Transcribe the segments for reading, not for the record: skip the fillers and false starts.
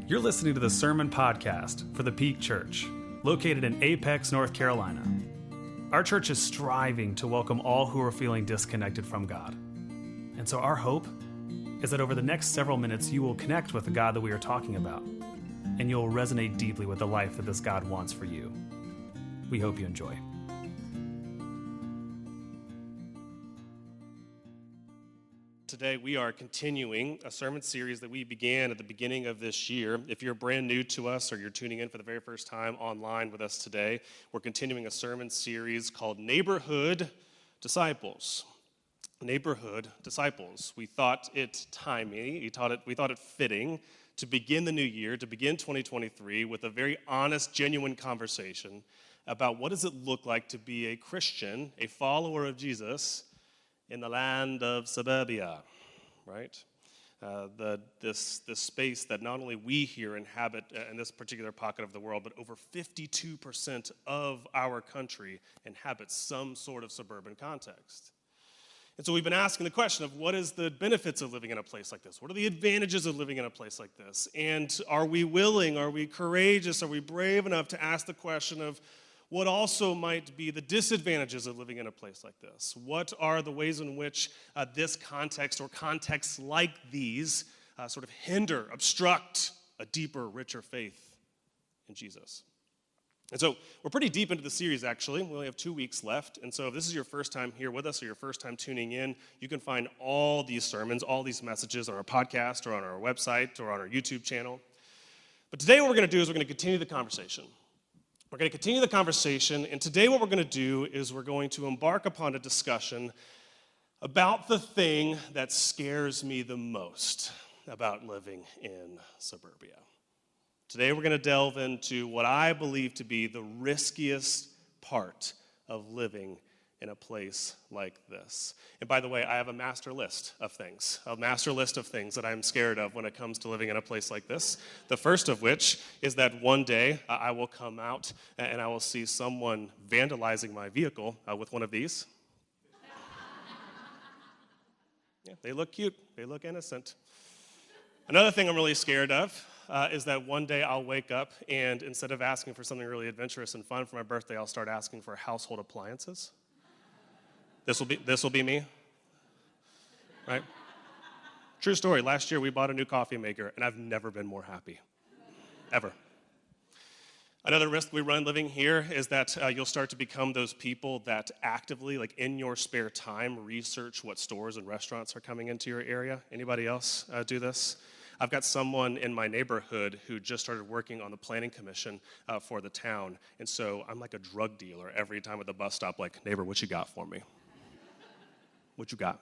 You're listening to the Sermon Podcast for the Peak Church, located in Apex, North Carolina. Our church is striving to welcome all who are feeling disconnected from God. And so our hope is that over the next several minutes, you will connect with the God that we are talking about, and you'll resonate deeply with the life that this God wants for you. We hope you enjoy. Today we are continuing a sermon series that we began at the beginning of this year. If you're brand new to us or you're tuning in for the very first time online with us today, we're continuing a sermon series called Neighborhood Disciples. Neighborhood Disciples. We thought it timely, we thought it fitting to begin the new year, to begin 2023 with a very honest, genuine conversation about what does it look like to be a Christian, a follower of Jesus, in the land of suburbia, right? This space that not only we here inhabit in this particular pocket of the world, but over 52% of our country inhabits some sort of suburban context. And so we've been asking the question of what is the benefits of living in a place like this? What are the advantages of living in a place like this? And are we willing, are we courageous, are we brave enough to ask the question of what also might be the disadvantages of living in a place like this? What are the ways in which this context or contexts like these sort of hinder, obstruct a deeper, richer faith in Jesus? And so we're pretty deep into the series, actually. We only have 2 weeks left. And so if this is your first time here with us or your first time tuning in, you can find all these sermons, all these messages on our podcast or on our website or on our YouTube channel. But today what we're going to do is we're going to continue the conversation. We're going to continue the conversation, and today what we're going to do is we're going to embark upon a discussion about the thing that scares me the most about living in suburbia. Today we're going to delve into what I believe to be the riskiest part of living in a place like this. And by the way, I have a master list of things that I'm scared of when it comes to living in a place like this. The first of which is that one day I will come out and I will see someone vandalizing my vehicle with one of these. Yeah, they look cute, they look innocent. Another thing I'm really scared of is that one day I'll wake up and instead of asking for something really adventurous and fun for my birthday, I'll start asking for household appliances. This will be me, right? True story. Last year we bought a new coffee maker, and I've never been more happy, ever. Another risk we run living here is that you'll start to become those people that actively, like in your spare time, research what stores and restaurants are coming into your area. Anybody else do this? I've got someone in my neighborhood who just started working on the planning commission for the town, and so I'm like a drug dealer every time at the bus stop, like, neighbor, what you got for me? What you got?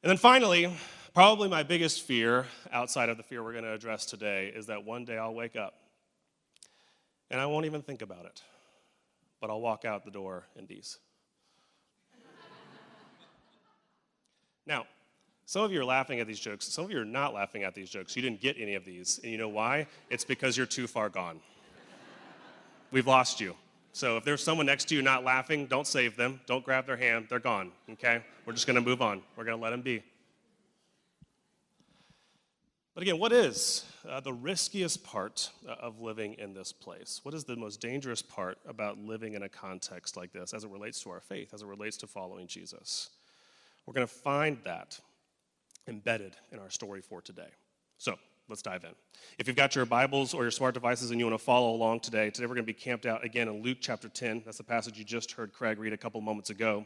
And then finally, probably my biggest fear, outside of the fear we're going to address today, is that one day I'll wake up and I won't even think about it, but I'll walk out the door in these. Now, some of you are laughing at these jokes. Some of you are not laughing at these jokes. You didn't get any of these. And you know why? It's because you're too far gone. We've lost you. So if there's someone next to you not laughing, don't save them. Don't grab their hand. They're gone, okay? We're just going to move on. We're going to let them be. But again, what is the riskiest part of living in this place? What is the most dangerous part about living in a context like this as it relates to our faith, as it relates to following Jesus? We're going to find that embedded in our story for today. So let's dive in. If you've got your Bibles or your smart devices and you want to follow along today we're going to be camped out again in Luke chapter 10. That's the passage you just heard Craig read a couple moments ago.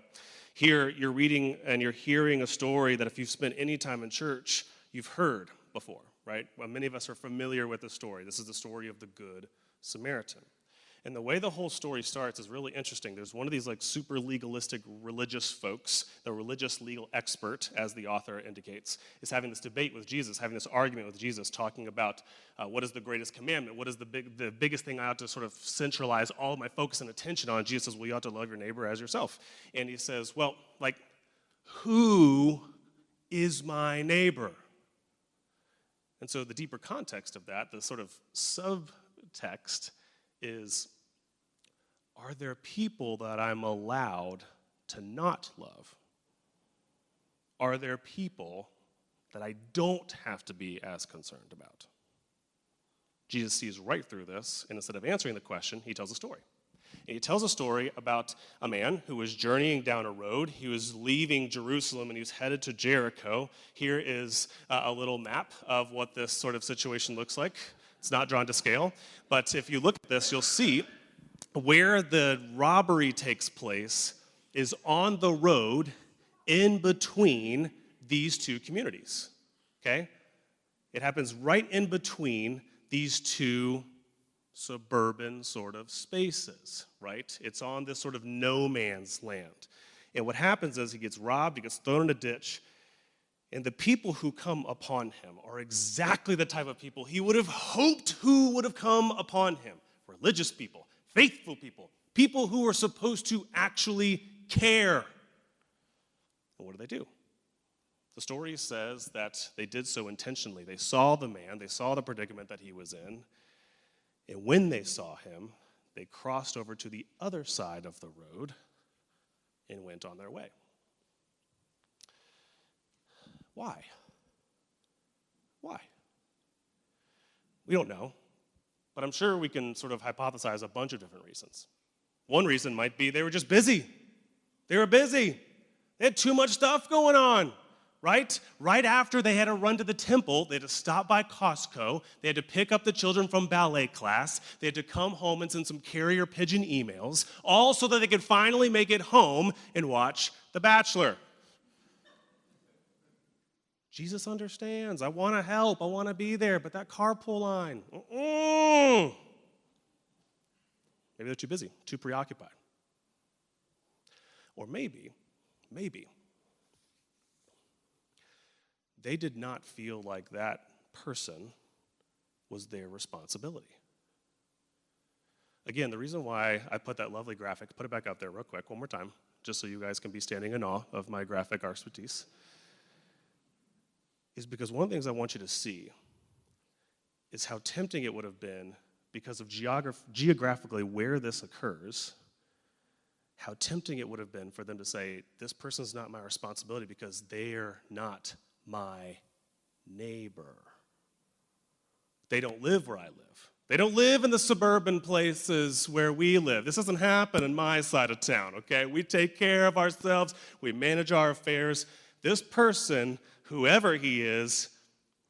Here, you're reading and you're hearing a story that if you've spent any time in church, you've heard before, right? Well, many of us are familiar with the story. This is the story of the Good Samaritan. And the way the whole story starts is really interesting. There's one of these like super legalistic religious folks, the religious legal expert, as the author indicates, is having this debate with Jesus, having this argument with Jesus, talking about what is the greatest commandment, what is the biggest thing I ought to sort of centralize all of my focus and attention on. Jesus says, well, you ought to love your neighbor as yourself. And he says, well, like, who is my neighbor? And so the deeper context of that, the sort of subtext is, are there people that I'm allowed to not love? Are there people that I don't have to be as concerned about? Jesus sees right through this, and instead of answering the question, he tells a story. And he tells a story about a man who was journeying down a road. He was leaving Jerusalem, and he was headed to Jericho. Here is a little map of what this sort of situation looks like. It's not drawn to scale, but if you look at this, you'll see where the robbery takes place is on the road in between these two communities, okay? It happens right in between these two suburban sort of spaces, right? It's on this sort of no man's land. And what happens is he gets robbed, he gets thrown in a ditch, and the people who come upon him are exactly the type of people he would have hoped who would have come upon him. Religious people, faithful people, people who are supposed to actually care. And what do? The story says that they did so intentionally. They saw the man, they saw the predicament that he was in, and when they saw him, they crossed over to the other side of the road and went on their way. Why? Why? We don't know, but I'm sure we can sort of hypothesize a bunch of different reasons. One reason might be they were just busy. They were busy. They had too much stuff going on, right? Right after they had to run to the temple, they had to stop by Costco, they had to pick up the children from ballet class, they had to come home and send some carrier pigeon emails, all so that they could finally make it home and watch The Bachelor. Jesus understands. I want to help. I want to be there, but that carpool line, maybe they're too busy, too preoccupied. Or maybe, they did not feel like that person was their responsibility. Again, the reason why I put that lovely graphic, put it back up there real quick, one more time, just so you guys can be standing in awe of my graphic expertise, is because one of the things I want you to see is how tempting it would have been, because of geographically where this occurs, how tempting it would have been for them to say, this person's not my responsibility because they're not my neighbor. They don't live where I live. They don't live in the suburban places where we live. This doesn't happen in my side of town, okay? We take care of ourselves. We manage our affairs. This person, whoever he is,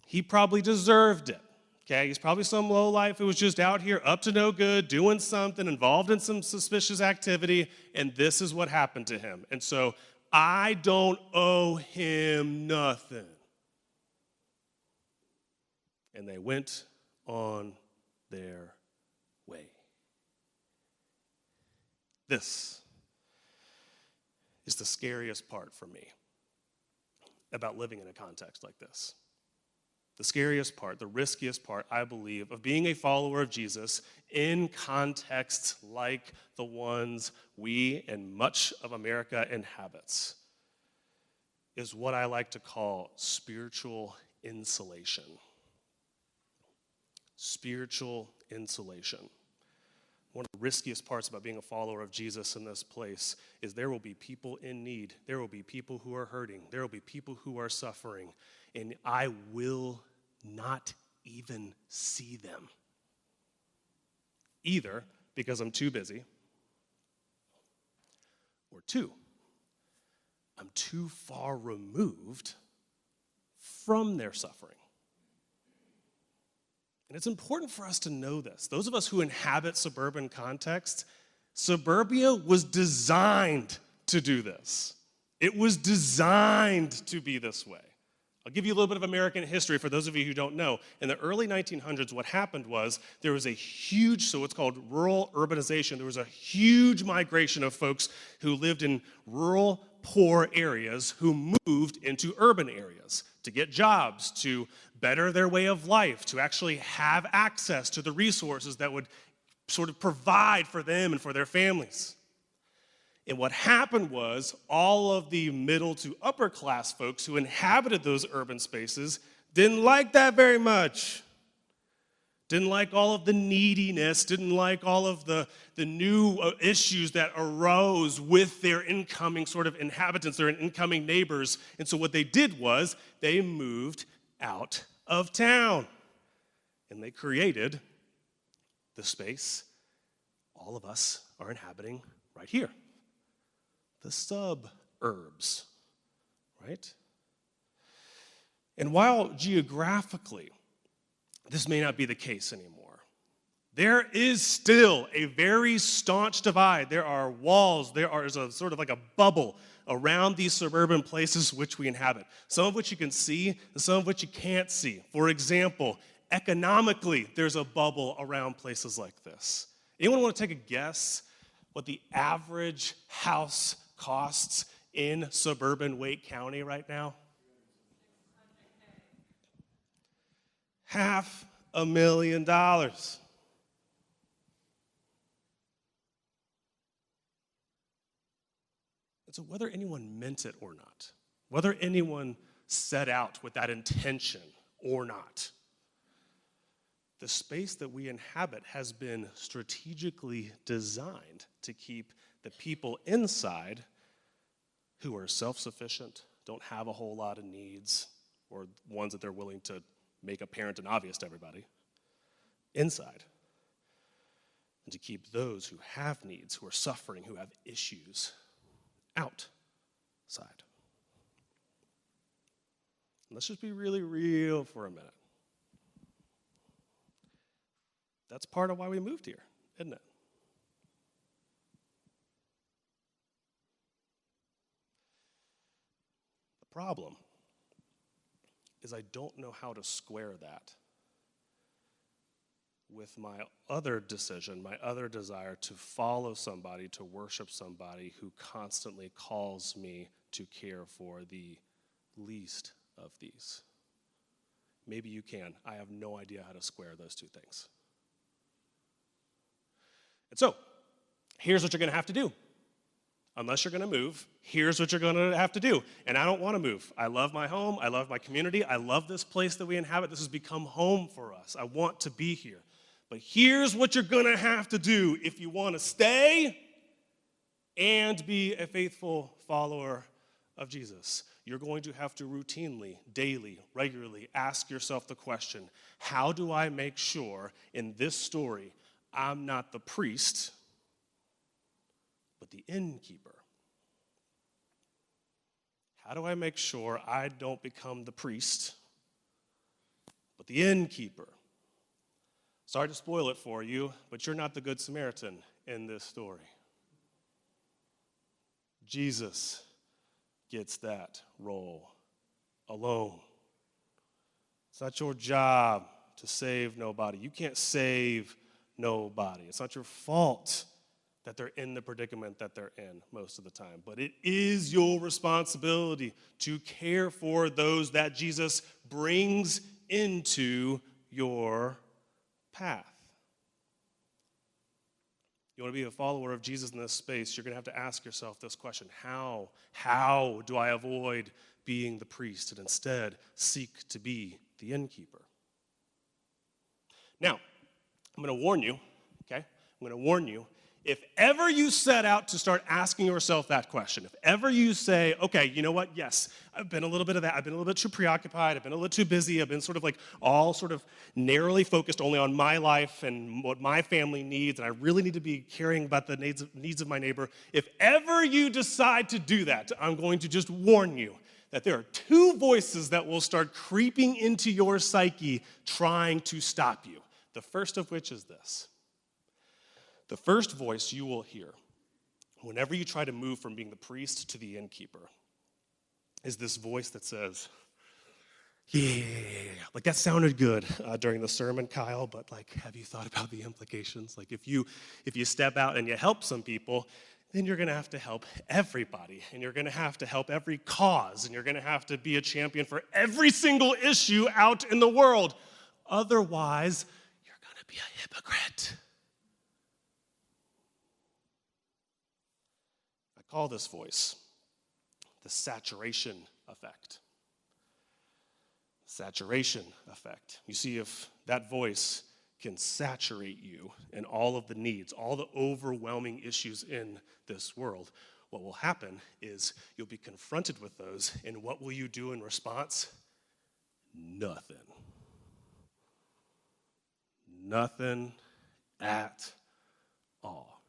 he probably deserved it. Okay, he's probably some lowlife who was just out here up to no good, doing something, involved in some suspicious activity, and this is what happened to him. And so I don't owe him nothing. And they went on their way. This is the scariest part for me about living in a context like this. The scariest part, the riskiest part, I believe, of being a follower of Jesus in contexts like the ones we and much of America inhabits, is what I like to call spiritual insulation. Spiritual insulation. One of the riskiest parts about being a follower of Jesus in this place is there will be people in need. There will be people who are hurting. There will be people who are suffering. And I will not even see them. Either because I'm too busy, or two, I'm too far removed from their suffering. And it's important for us to know this. Those of us who inhabit suburban context, suburbia was designed to do this. It was designed to be this way. I'll give you a little bit of American history for those of you who don't know. In the early 1900s, what happened was there was a huge, so what's called rural urbanization, there was a huge migration of folks who lived in rural, poor areas who moved into urban areas to get jobs, to better their way of life, to actually have access to the resources that would sort of provide for them and for their families. And what happened was all of the middle to upper class folks who inhabited those urban spaces didn't like that very much. Didn't like all of the neediness, didn't like all of the new issues that arose with their incoming sort of inhabitants, their incoming neighbors. And so what they did was they moved out of town. And they created the space all of us are inhabiting right here. The suburbs, right? And while geographically this may not be the case anymore, there is still a very staunch divide. There are walls, is a sort of like a bubble around these suburban places which we inhabit, some of which you can see and some of which you can't see. For example, economically, there's a bubble around places like this. Anyone want to take a guess what the average house costs in suburban Wake County right now? $500,000. And so whether anyone meant it or not, whether anyone set out with that intention or not, the space that we inhabit has been strategically designed to keep the people inside who are self-sufficient, don't have a whole lot of needs, or ones that they're willing to make apparent and obvious to everybody, inside. And to keep those who have needs, who are suffering, who have issues, outside. Let's just be really real for a minute. That's part of why we moved here, isn't it? The problem is I don't know how to square that with my other decision, my other desire to follow somebody, to worship somebody who constantly calls me to care for the least of these. Maybe you can. I have no idea how to square those two things. And so, here's what you're going to have to do. Unless you're going to move, here's what you're going to have to do. And I don't want to move. I love my home. I love my community. I love this place that we inhabit. This has become home for us. I want to be here. But here's what you're going to have to do if you want to stay and be a faithful follower of Jesus. You're going to have to routinely, daily, regularly ask yourself the question, how do I make sure in this story I'm not the priest, but the innkeeper? How do I make sure I don't become the priest, but the innkeeper? Sorry to spoil it for you, but you're not the Good Samaritan in this story. Jesus gets that role alone. It's not your job to save nobody. You can't save nobody. It's not your fault that they're in the predicament that they're in most of the time. But it is your responsibility to care for those that Jesus brings into your path. You want to be a follower of Jesus in this space, you're going to have to ask yourself this question. How do I avoid being the priest and instead seek to be the innkeeper? Now, I'm going to warn you, okay? I'm going to warn you, if ever you set out to start asking yourself that question, if ever you say, okay, you know what, yes, I've been a little bit of that, I've been a little bit too preoccupied, I've been a little too busy, I've been sort of narrowly focused only on my life and what my family needs, and I really need to be caring about the needs of my neighbor. If ever you decide to do that, I'm going to just warn you that there are two voices that will start creeping into your psyche trying to stop you. The first of which is this. The first voice you will hear whenever you try to move from being the priest to the innkeeper is this voice that says, yeah, like that sounded good during the sermon, Kyle, but like, have you thought about the implications? Like if you step out and you help some people, then you're going to have to help everybody, and you're going to have to help every cause, and you're going to have to be a champion for every single issue out in the world. Otherwise, you're going to be a hypocrite. I call this voice the saturation effect. Saturation effect. You see, if that voice can saturate you in all of the needs, all the overwhelming issues in this world, what will happen is you'll be confronted with those, and what will you do in response? Nothing. Nothing at all.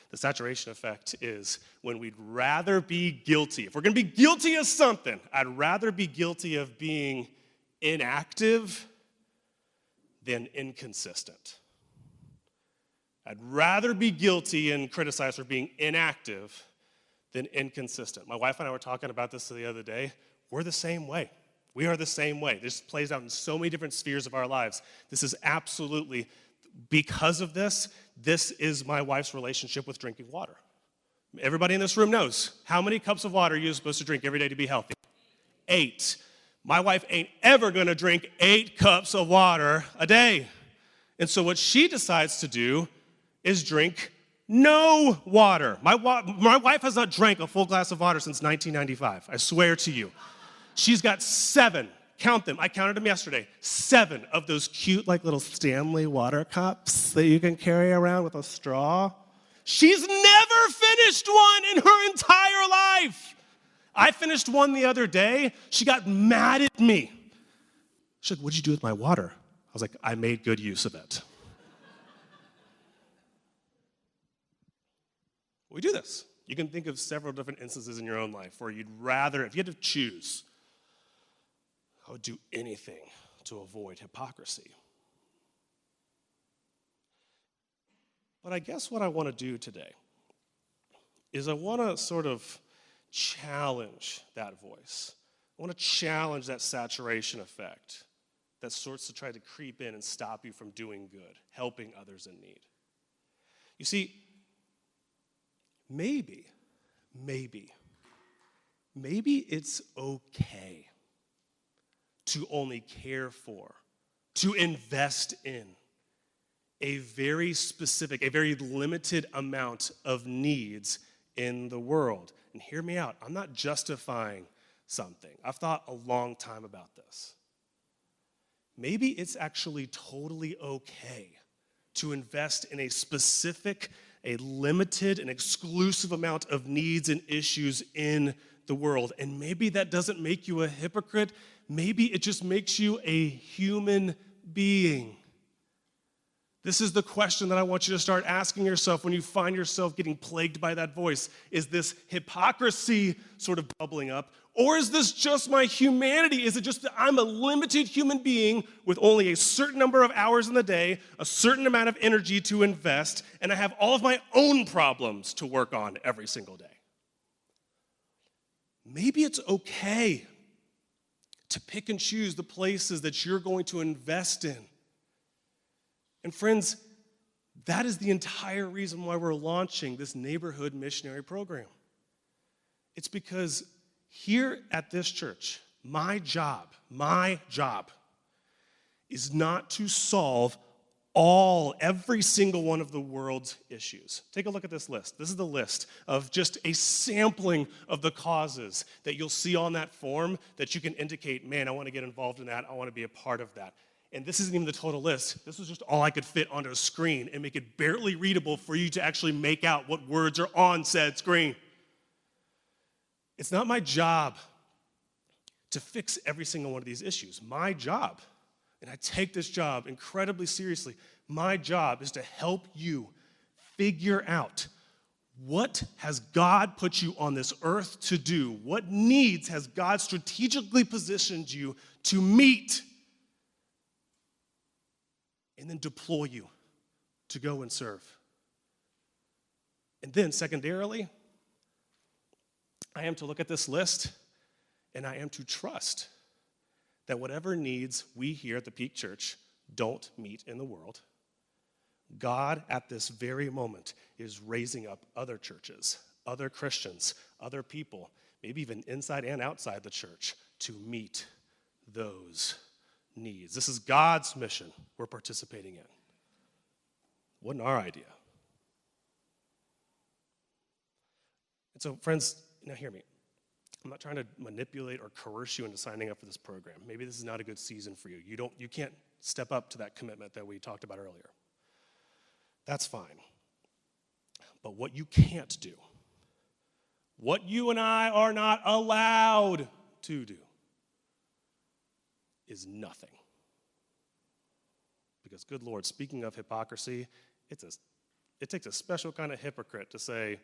The saturation effect is when we'd rather be guilty. If we're going to be guilty of something, I'd rather be guilty of being inactive than inconsistent. I'd rather be guilty and criticized for being inactive than inconsistent. My wife and I were talking about this the other day. We're the same way. We are the same way. This plays out in so many different spheres of our lives. This is absolutely, because of this is my wife's relationship with drinking water. Everybody in this room knows how many cups of water you're supposed to drink every day to be healthy. 8. My wife ain't ever gonna drink 8 cups of water a day. And so what she decides to do is drink no water. My wife has not drank a full glass of water since 1995, I swear to you. She's got 7, count them, I counted them yesterday, 7 of those cute like little Stanley water cups that you can carry around with a straw. She's never finished one in her entire life. I finished one the other day. She got mad at me. She's like, what'd you do with my water? I was like, I made good use of it. We do this. You can think of several different instances in your own life where you'd rather, if you had to choose, I would do anything to avoid hypocrisy. But I guess what I want to do today is I want to sort of challenge that voice. I want to challenge that saturation effect that sorts to try to creep in and stop you from doing good, helping others in need. You see, maybe it's okay to only care for, to invest in a very specific, a very limited amount of needs in the world. And hear me out, I'm not justifying something. I've thought a long time about this. Maybe it's actually totally okay to invest in a specific, a limited and exclusive amount of needs and issues in the world. And maybe that doesn't make you a hypocrite. Maybe it just makes you a human being. This is the question that I want you to start asking yourself when you find yourself getting plagued by that voice. Is this hypocrisy sort of bubbling up? Or is this just my humanity? Is it just that I'm a limited human being with only a certain number of hours in the day, a certain amount of energy to invest, and I have all of my own problems to work on every single day? Maybe it's okay to pick and choose the places that you're going to invest in. And friends, that is the entire reason why we're launching this neighborhood missionary program. It's because here at this church, my job is not to solve every single one of the world's issues. Take a look at this list. This is the list of just a sampling of the causes that you'll see on that form that you can indicate, man, I want to get involved in that. I want to be a part of that. And this isn't even the total list. This was just all I could fit onto a screen and make it barely readable for you to actually make out what words are on said screen. It's not my job to fix every single one of these issues. My job, and I take this job incredibly seriously, my job is to help you figure out what has God put you on this earth to do? What needs has God strategically positioned you to meet? And then deploy you to go and serve. And then secondarily, I am to look at this list and I am to trust that whatever needs we here at the Peak Church don't meet in the world, God at this very moment is raising up other churches, other Christians, other people, maybe even inside and outside the church, to meet those needs. This is God's mission we're participating in. Wasn't our idea. And so, friends, now hear me. I'm not trying to manipulate or coerce you into signing up for this program. Maybe this is not a good season for you. You can't step up to that commitment that we talked about earlier. That's fine. But what you can't do, what you and I are not allowed to do, is nothing. Because, good Lord, speaking of hypocrisy, it takes a special kind of hypocrite to say,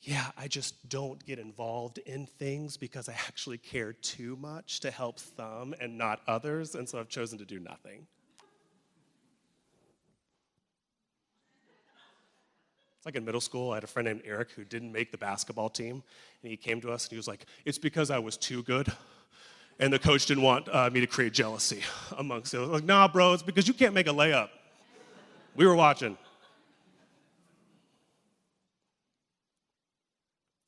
yeah, I just don't get involved in things because I actually care too much to help some and not others, and so I've chosen to do nothing. It's like in middle school, I had a friend named Eric who didn't make the basketball team, and he came to us and he was like, it's because I was too good, and the coach didn't want me to create jealousy amongst it. I was like, nah, bro, it's because you can't make a layup. We were watching.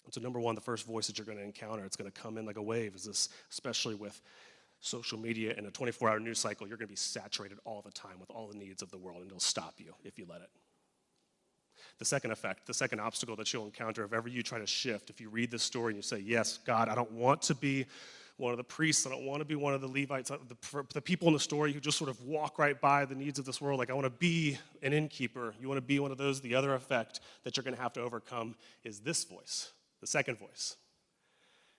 And so number one, the first voice that you're going to encounter, it's going to come in like a wave, is this, especially with social media and a 24-hour news cycle, you're going to be saturated all the time with all the needs of the world, and it'll stop you if you let it. The second effect, the second obstacle that you'll encounter if ever you try to shift, if you read this story and you say, yes, God, I don't want to be one of the priests, I don't want to be one of the Levites, the people in the story who just sort of walk right by the needs of this world, like I want to be an innkeeper, you want to be one of those, the other effect that you're going to have to overcome is this voice, the second voice.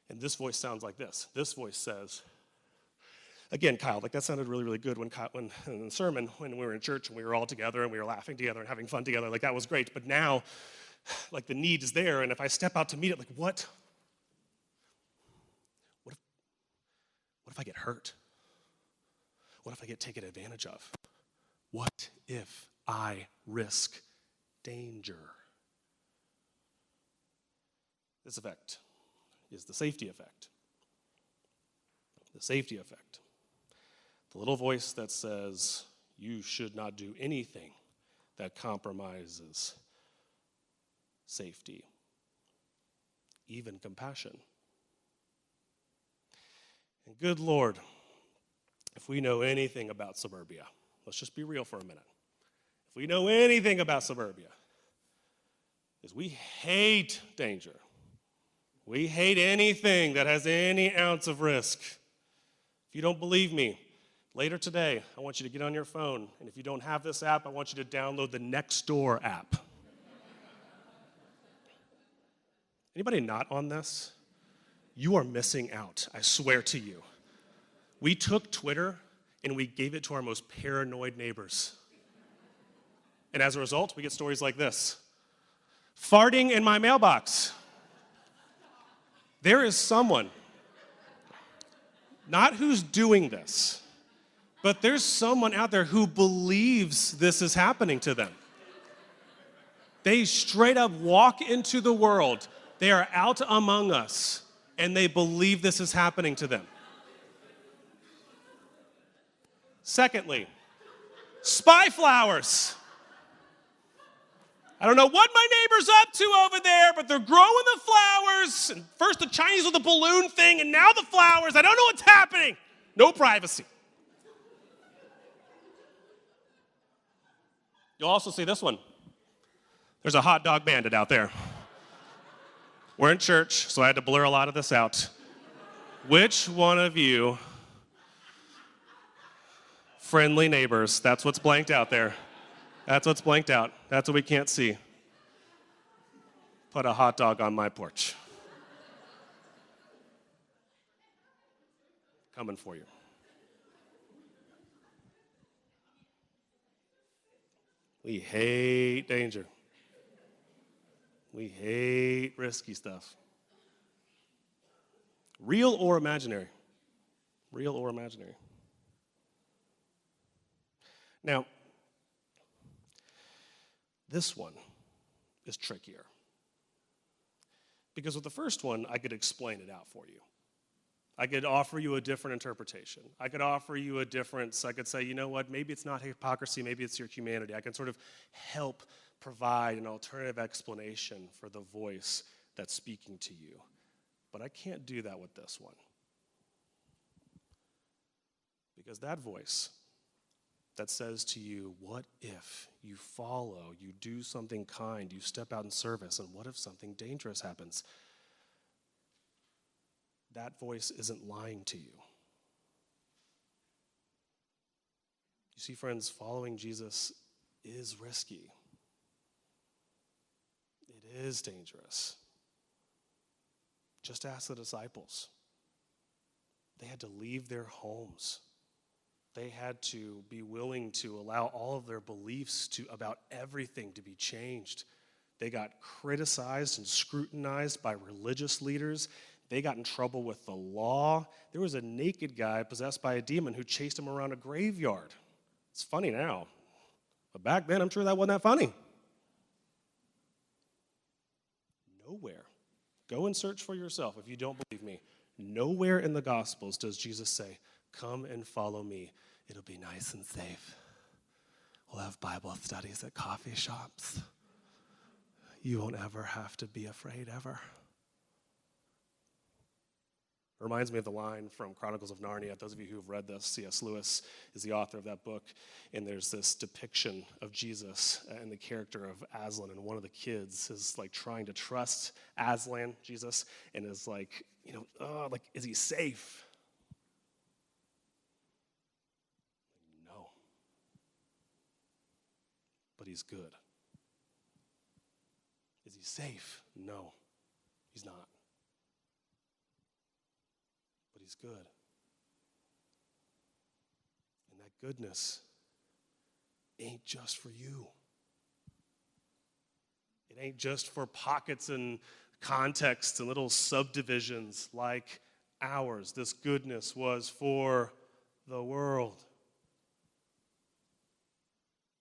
And this voice sounds like this. This voice says, again, Kyle, like that sounded really, really good when in the sermon, when we were in church and we were all together and we were laughing together and having fun together, like that was great. But now, like the need is there, and if I step out to meet it, like what if I get hurt? What if I get taken advantage of? What if I risk danger? This effect is the safety effect. The safety effect. The little voice that says, you should not do anything that compromises safety, even compassion. And good Lord, if we know anything about suburbia, let's just be real for a minute. If we know anything about suburbia, is we hate danger. We hate anything that has any ounce of risk. If you don't believe me, later today, I want you to get on your phone, and if you don't have this app, I want you to download the Nextdoor app. Anybody not on this? You are missing out, I swear to you. We took Twitter and we gave it to our most paranoid neighbors. And as a result, we get stories like this. Farting in my mailbox. There is someone, not who's doing this, but there's someone out there who believes this is happening to them. They straight up walk into the world. They are out among us, and they believe this is happening to them. Secondly, spy flowers. I don't know what my neighbor's up to over there, but they're growing the flowers. And first the Chinese with the balloon thing, and now the flowers. I don't know what's happening. No privacy. You'll also see this one. There's a hot dog bandit out there. We're in church, so I had to blur a lot of this out. Which one of you, friendly neighbors, that's what's blanked out there. That's what's blanked out. That's what we can't see. Put a hot dog on my porch. Coming for you. We hate danger. We hate risky stuff. Real or imaginary? Real or imaginary? Now, this one is trickier. Because with the first one, I could explain it out for you. I could offer you a different interpretation. I could offer you a difference. I could say, you know what, maybe it's not hypocrisy, maybe it's your humanity. I can sort of help provide an alternative explanation for the voice that's speaking to you. But I can't do that with this one. Because that voice that says to you, what if you follow, you do something kind, you step out in service, and what if something dangerous happens? That voice isn't lying to you. You see, friends, following Jesus is risky. It is dangerous. Just ask the disciples. They had to leave their homes. They had to be willing to allow all of their beliefs about everything to be changed. They got criticized and scrutinized by religious leaders. They got in trouble with the law. There was a naked guy possessed by a demon who chased him around a graveyard. It's funny now, but back then I'm sure that wasn't that funny. Nowhere. Go and search for yourself if you don't believe me. Nowhere in the Gospels does Jesus say, "Come and follow me. It'll be nice and safe. We'll have Bible studies at coffee shops. You won't ever have to be afraid ever." It reminds me of the line from Chronicles of Narnia. Those of you who have read this, C.S. Lewis is the author of that book, and there's this depiction of Jesus and the character of Aslan, and one of the kids is like trying to trust Aslan, Jesus, and is like, is he safe? No. But he's good. Is he safe? No, he's not. But he's good. And that goodness ain't just for you. It ain't just for pockets and contexts and little subdivisions like ours. This goodness was for the world.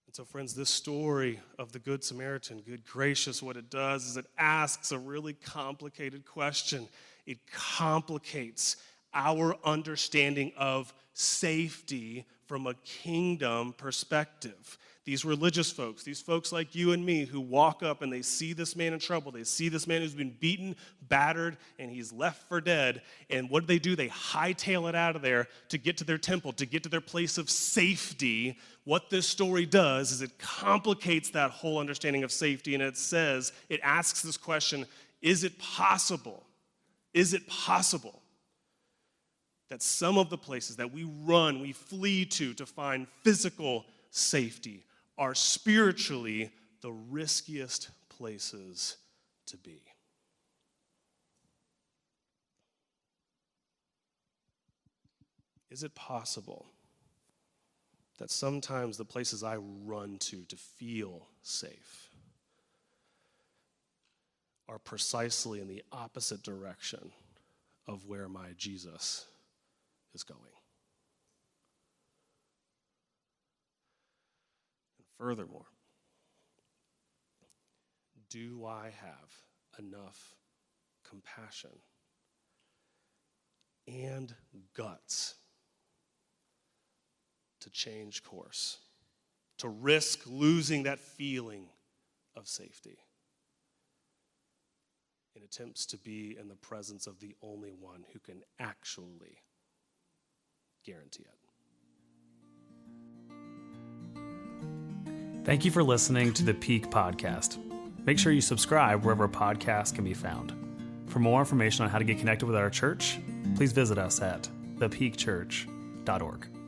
And so, friends, this story of the Good Samaritan, good gracious, what it does is it asks a really complicated question. It complicates our understanding of safety from a kingdom perspective. These religious folks, these folks like you and me who walk up and they see this man in trouble, they see this man who's been beaten, battered, and he's left for dead, and what do? They hightail it out of there to get to their temple, to get to their place of safety. What this story does is it complicates that whole understanding of safety, and it asks this question, is it possible that some of the places that we run, we flee to find physical safety are spiritually the riskiest places to be? Is it possible that sometimes the places I run to feel safe are precisely in the opposite direction of where my Jesus is going? And furthermore, do I have enough compassion and guts to change course, to risk losing that feeling of safety in attempts to be in the presence of the only one who can actually guarantee it? Thank you for listening to the Peak Podcast. Make sure you subscribe wherever podcasts can be found. For more information on how to get connected with our church, please visit us at thepeakchurch.org.